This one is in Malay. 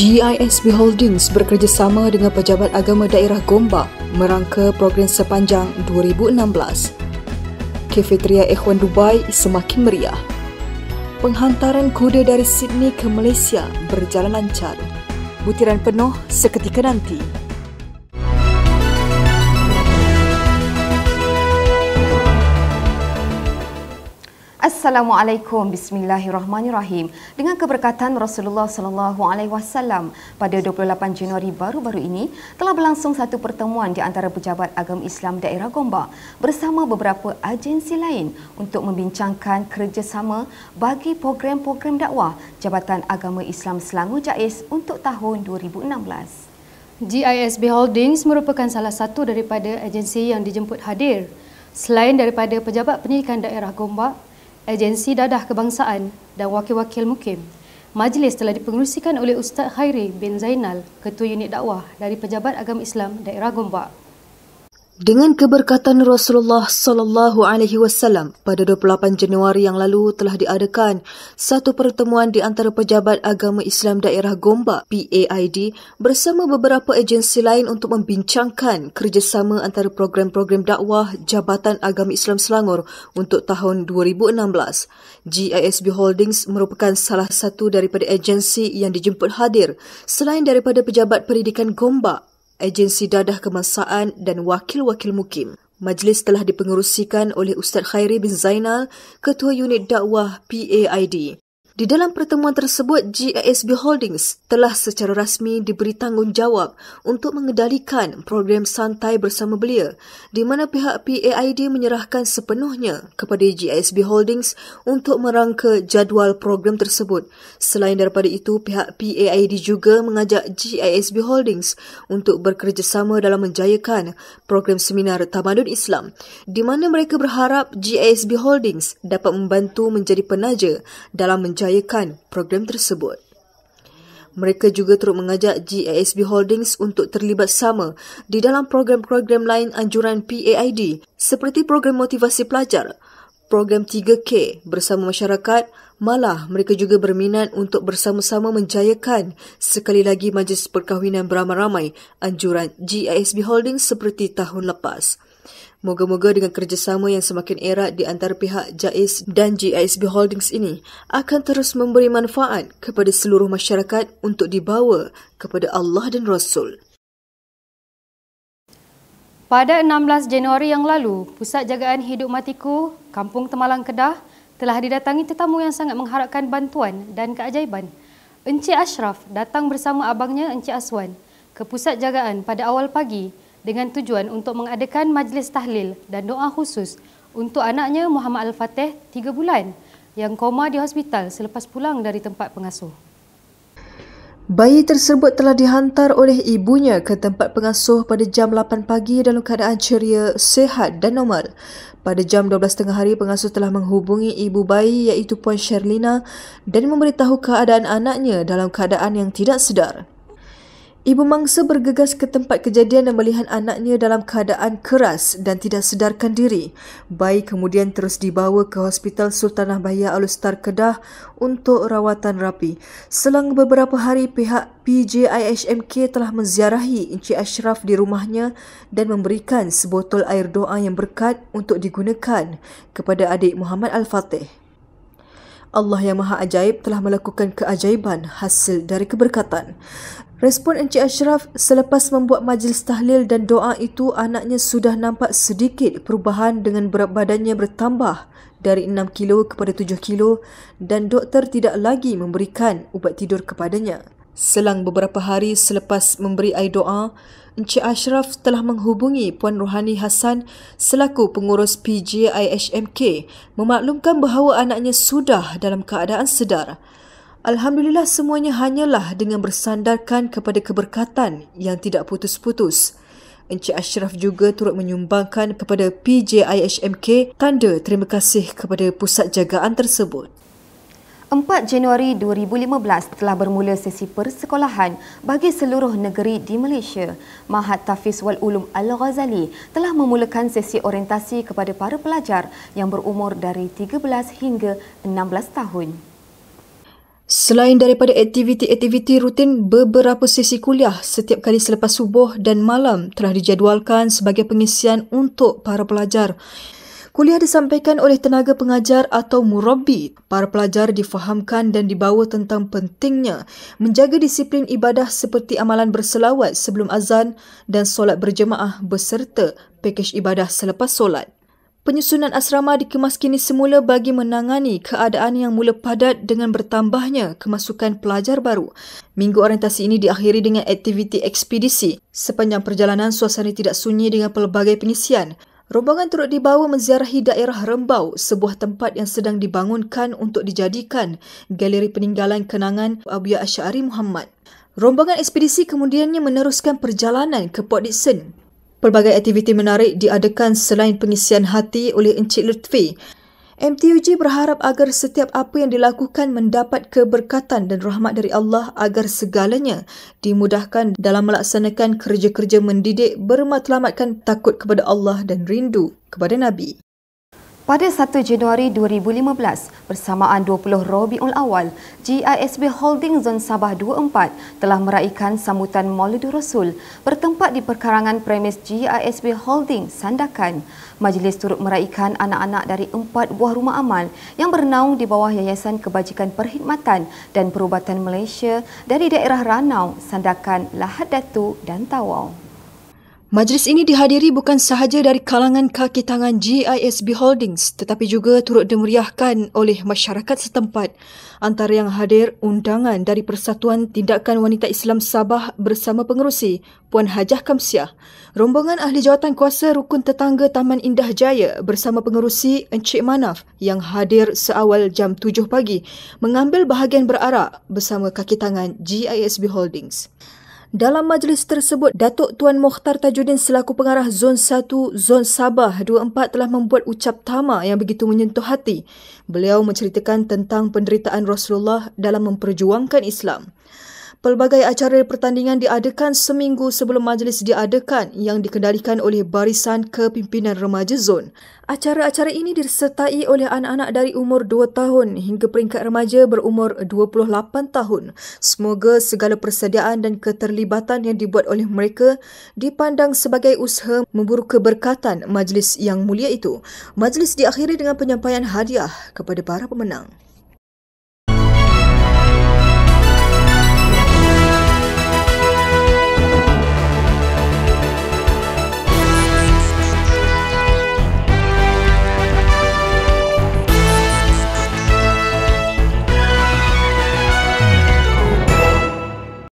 GISB Holdings bekerjasama dengan Pejabat Agama Daerah Gombak merangka program sepanjang 2016. Kafeteria Ikhwan Dubai semakin meriah. Penghantaran kuda dari Sydney ke Malaysia berjalan lancar. Butiran penuh seketika nanti. Assalamualaikum, bismillahirrahmanirrahim. Dengan keberkatan Rasulullah sallallahu alaihi wasallam, pada 28 Januari baru-baru ini telah berlangsung satu pertemuan di antara pejabat agama Islam daerah Gombak bersama beberapa agensi lain untuk membincangkan kerjasama bagi program-program dakwah Jabatan Agama Islam Selangor JAIS untuk tahun 2016. GISB Holdings merupakan salah satu daripada agensi yang dijemput hadir. Selain daripada pejabat pendidikan daerah Gombak, agensi dadah kebangsaan dan wakil-wakil mukim, majlis telah dipengerusikan oleh Ustaz Khairi bin Zainal, Ketua Unit Dakwah dari Pejabat Agama Islam Daerah Gombak. Dengan keberkatan Rasulullah sallallahu alaihi wasallam, pada 28 Januari yang lalu telah diadakan satu pertemuan di antara Pejabat Agama Islam Daerah Gombak PAID bersama beberapa agensi lain untuk membincangkan kerjasama antara program-program dakwah Jabatan Agama Islam Selangor untuk tahun 2016. GISB Holdings merupakan salah satu daripada agensi yang dijemput hadir selain daripada Pejabat Pendidikan Gombak, agensi dadah kebangsaan dan wakil-wakil mukim. Majlis telah dipengerusikan oleh Ustaz Khairi bin Zainal, Ketua Unit Dakwah PAID. Di dalam pertemuan tersebut, GISB Holdings telah secara rasmi diberi tanggungjawab untuk mengendalikan program santai bersama belia, di mana pihak PAID menyerahkan sepenuhnya kepada GISB Holdings untuk merangka jadual program tersebut. Selain daripada itu, pihak PAID juga mengajak GISB Holdings untuk bekerjasama dalam menjayakan program seminar Tamadun Islam, di mana mereka berharap GISB Holdings dapat membantu menjadi penaja dalam menjayakan program tersebut. Mereka juga turut mengajak GISB Holdings untuk terlibat sama di dalam program-program lain anjuran PAID seperti program motivasi pelajar, program 3K bersama masyarakat. Malah mereka juga berminat untuk bersama-sama menjayakan sekali lagi majlis perkahwinan beramai-ramai anjuran GISB Holdings seperti tahun lepas. Moga-moga dengan kerjasama yang semakin erat di antara pihak JAIS dan GISB Holdings ini akan terus memberi manfaat kepada seluruh masyarakat untuk dibawa kepada Allah dan Rasul. Pada 16 Januari yang lalu, Pusat Jagaan Hidup Matiku, Kampung Temalang Kedah telah didatangi tetamu yang sangat mengharapkan bantuan dan keajaiban. Encik Ashraf datang bersama abangnya Encik Aswan ke Pusat Jagaan pada awal pagi dengan tujuan untuk mengadakan majlis tahlil dan doa khusus untuk anaknya Muhammad Al-Fatih 3 bulan yang koma di hospital selepas pulang dari tempat pengasuh. Bayi tersebut telah dihantar oleh ibunya ke tempat pengasuh pada jam 8 pagi dalam keadaan ceria, sihat dan normal. Pada jam 12 tengah hari, pengasuh telah menghubungi ibu bayi iaitu Puan Sherlina dan memberitahu keadaan anaknya dalam keadaan yang tidak sedar. Ibu mangsa bergegas ke tempat kejadian dan melihat anaknya dalam keadaan keras dan tidak sedarkan diri. Bayi kemudian terus dibawa ke Hospital Sultanah Bahia Al-Ustar Kedah untuk rawatan rapi. Selang beberapa hari, pihak PJIHMK telah menziarahi Encik Ashraf di rumahnya dan memberikan sebotol air doa yang berkat untuk digunakan kepada adik Muhammad Al-Fatih. Allah yang Maha Ajaib telah melakukan keajaiban hasil dari keberkatan. Respon Encik Ashraf selepas membuat majlis tahlil dan doa itu, anaknya sudah nampak sedikit perubahan dengan berat badannya bertambah dari 6 kilo kepada 7 kilo dan doktor tidak lagi memberikan ubat tidur kepadanya. Selang beberapa hari selepas memberi air doa, Encik Ashraf telah menghubungi Puan Rohani Hassan selaku pengurus PJIHMK memaklumkan bahawa anaknya sudah dalam keadaan sedar. Alhamdulillah, semuanya hanyalah dengan bersandarkan kepada keberkatan yang tidak putus-putus. Encik Ashraf juga turut menyumbangkan kepada PJIHMK tanda terima kasih kepada pusat jagaan tersebut. 4 Januari 2015 telah bermula sesi persekolahan bagi seluruh negeri di Malaysia. Mahat Tafiz wal Ulum Al-Ghazali telah memulakan sesi orientasi kepada para pelajar yang berumur dari 13 hingga 16 tahun. Selain daripada aktiviti-aktiviti rutin, beberapa sesi kuliah setiap kali selepas subuh dan malam telah dijadualkan sebagai pengisian untuk para pelajar. Kuliah disampaikan oleh tenaga pengajar atau murabbi. Para pelajar difahamkan dan dibawa tentang pentingnya menjaga disiplin ibadah seperti amalan berselawat sebelum azan dan solat berjemaah beserta pakej ibadah selepas solat. Penyusunan asrama dikemas kini semula bagi menangani keadaan yang mula padat dengan bertambahnya kemasukan pelajar baru. Minggu orientasi ini diakhiri dengan aktiviti ekspedisi. Sepanjang perjalanan, suasana tidak sunyi dengan pelbagai pengisian. Rombongan turut dibawa menziarahi daerah Rembau, sebuah tempat yang sedang dibangunkan untuk dijadikan galeri peninggalan kenangan Abu Ya Asy'ari Muhammad. Rombongan ekspedisi kemudiannya meneruskan perjalanan ke Port Dickson. Pelbagai aktiviti menarik diadakan selain pengisian hati oleh Encik Lutfi. MTUJ berharap agar setiap apa yang dilakukan mendapat keberkatan dan rahmat dari Allah agar segalanya dimudahkan dalam melaksanakan kerja-kerja mendidik bermatlamatkan takut kepada Allah dan rindu kepada Nabi. Pada 1 Januari 2015, bersamaan 20 Rabiul Awal, GISB Holding Zon Sabah 24 telah meraihkan sambutan Maulidur Rasul bertempat di perkarangan premis GISB Holding Sandakan. Majlis turut meraihkan anak-anak dari 4 buah rumah amal yang bernaung di bawah Yayasan Kebajikan Perkhidmatan dan Perubatan Malaysia dari daerah Ranau, Sandakan, Lahad Datu dan Tawau. Majlis ini dihadiri bukan sahaja dari kalangan kaki tangan GISB Holdings tetapi juga turut dimeriahkan oleh masyarakat setempat. Antara yang hadir undangan dari Persatuan Tindakan Wanita Islam Sabah bersama pengerusi Puan Hajah Kamsiah, rombongan ahli jawatan kuasa Rukun Tetangga Taman Indah Jaya bersama pengerusi Encik Manaf yang hadir seawal jam 7 pagi mengambil bahagian berarak bersama kaki tangan GISB Holdings. Dalam majlis tersebut, Datuk Tuan Mokhtar Tajuddin selaku pengarah Zon 1 Zon Sabah 24 telah membuat ucap tama yang begitu menyentuh hati. Beliau menceritakan tentang penderitaan Rasulullah dalam memperjuangkan Islam. Pelbagai acara pertandingan diadakan seminggu sebelum majlis diadakan yang dikendalikan oleh Barisan Kepimpinan Remaja Zon. Acara-acara ini disertai oleh anak-anak dari umur 2 tahun hingga peringkat remaja berumur 28 tahun. Semoga segala persediaan dan keterlibatan yang dibuat oleh mereka dipandang sebagai usaha memburu keberkatan majlis yang mulia itu. Majlis diakhiri dengan penyampaian hadiah kepada para pemenang.